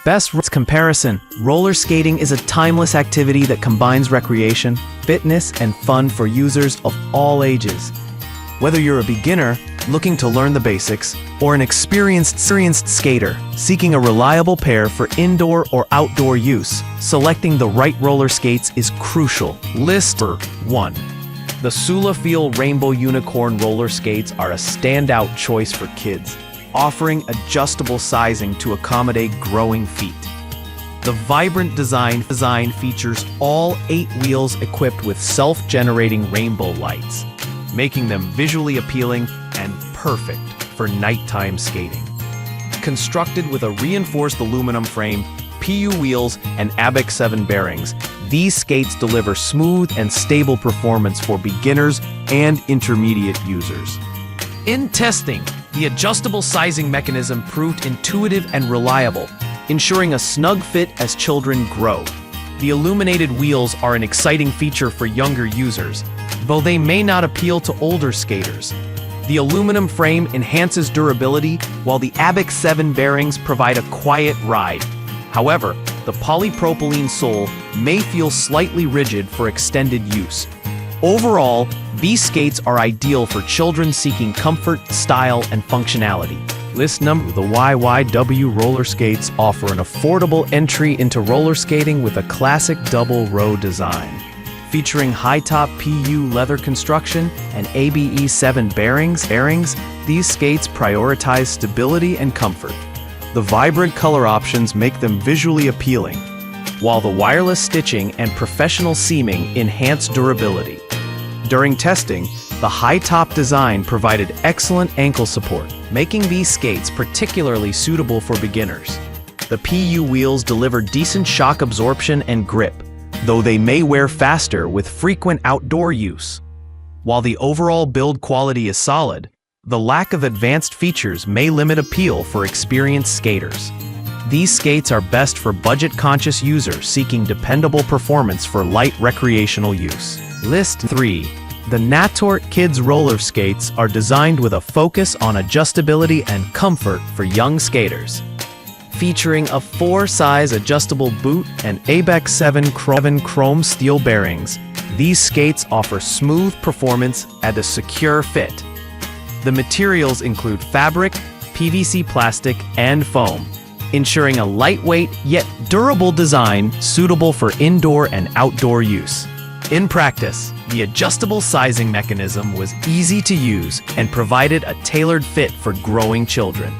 Best comparison. Roller skating is a timeless activity that combines recreation, fitness, and fun for users of all ages. Whether you're a beginner looking to learn the basics or an experienced skater seeking a reliable pair for indoor or outdoor use, selecting the right roller skates is crucial. List 1. The Sulafil Rainbow Unicorn roller skates are a standout choice for kids, offering adjustable sizing to accommodate growing feet. The vibrant design features all 8 wheels equipped with self-generating rainbow lights, making them visually appealing and perfect for nighttime skating. Constructed with a reinforced aluminum frame, PU wheels, and ABEX 7 bearings, these skates deliver smooth and stable performance for beginners and intermediate users. In testing, the adjustable sizing mechanism proved intuitive and reliable, ensuring a snug fit as children grow. The illuminated wheels are an exciting feature for younger users, though they may not appeal to older skaters. The aluminum frame enhances durability, while the ABEX 7 bearings provide a quiet ride. However, the polypropylene sole may feel slightly rigid for extended use. Overall, these skates are ideal for children seeking comfort, style, and functionality. List number. The YYW roller skates offer an affordable entry into roller skating with a classic double row design. Featuring high-top PU leather construction and ABE 7 bearings, these skates prioritize stability and comfort. The vibrant color options make them visually appealing, while the wireless stitching and professional seaming enhance durability. During testing, the high-top design provided excellent ankle support, making these skates particularly suitable for beginners. The PU wheels deliver decent shock absorption and grip, though they may wear faster with frequent outdoor use. While the overall build quality is solid, the lack of advanced features may limit appeal for experienced skaters. These skates are best for budget-conscious users seeking dependable performance for light recreational use. List 3. The Nattor Kids Roller skates are designed with a focus on adjustability and comfort for young skaters. Featuring a 4-size adjustable boot and ABEX 7 chrome steel bearings, these skates offer smooth performance and a secure fit. The materials include fabric, PVC plastic, and foam, ensuring a lightweight yet durable design suitable for indoor and outdoor use. In practice, the adjustable sizing mechanism was easy to use and provided a tailored fit for growing children.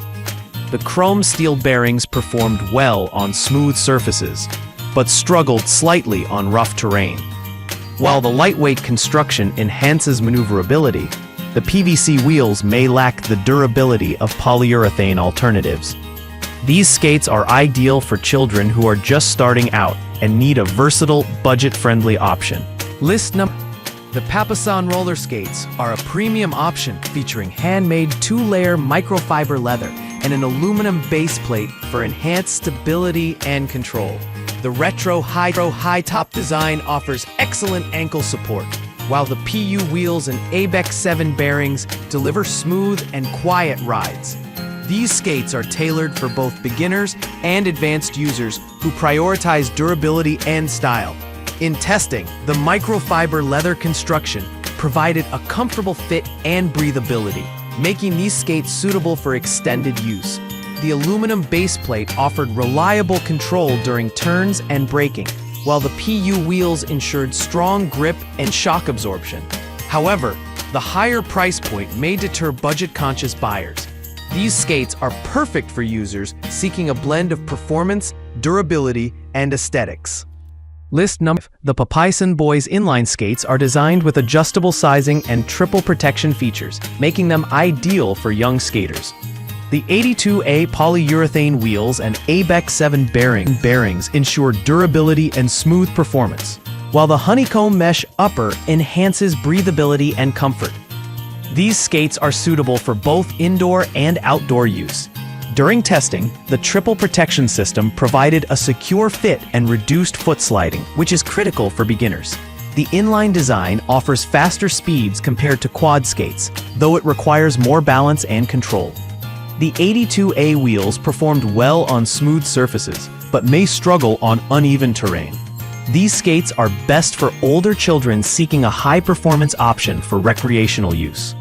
The chrome steel bearings performed well on smooth surfaces, but struggled slightly on rough terrain. While the lightweight construction enhances maneuverability, the PVC wheels may lack the durability of polyurethane alternatives. These skates are ideal for children who are just starting out and need a versatile, budget-friendly option. List number. The Papyson roller skates are a premium option featuring handmade 2-layer microfiber leather and an aluminum base plate for enhanced stability and control. The retro high-top design offers excellent ankle support, while the PU wheels and ABEX 7 bearings deliver smooth and quiet rides. These skates are tailored for both beginners and advanced users who prioritize durability and style. In testing, the microfiber leather construction provided a comfortable fit and breathability, making these skates suitable for extended use. The aluminum base plate offered reliable control during turns and braking, while the PU wheels ensured strong grip and shock absorption. However, the higher price point may deter budget-conscious buyers. These skates are perfect for users seeking a blend of performance, durability, and aesthetics. List number. The Papyson Boys inline skates are designed with adjustable sizing and triple protection features, making them ideal for young skaters. The 82A polyurethane wheels and ABEX 7 bearings ensure durability and smooth performance, while the honeycomb mesh upper enhances breathability and comfort. These skates are suitable for both indoor and outdoor use. During testing, the triple protection system provided a secure fit and reduced foot sliding, which is critical for beginners. The inline design offers faster speeds compared to quad skates, though it requires more balance and control. The 82A wheels performed well on smooth surfaces, but may struggle on uneven terrain. These skates are best for older children seeking a high-performance option for recreational use.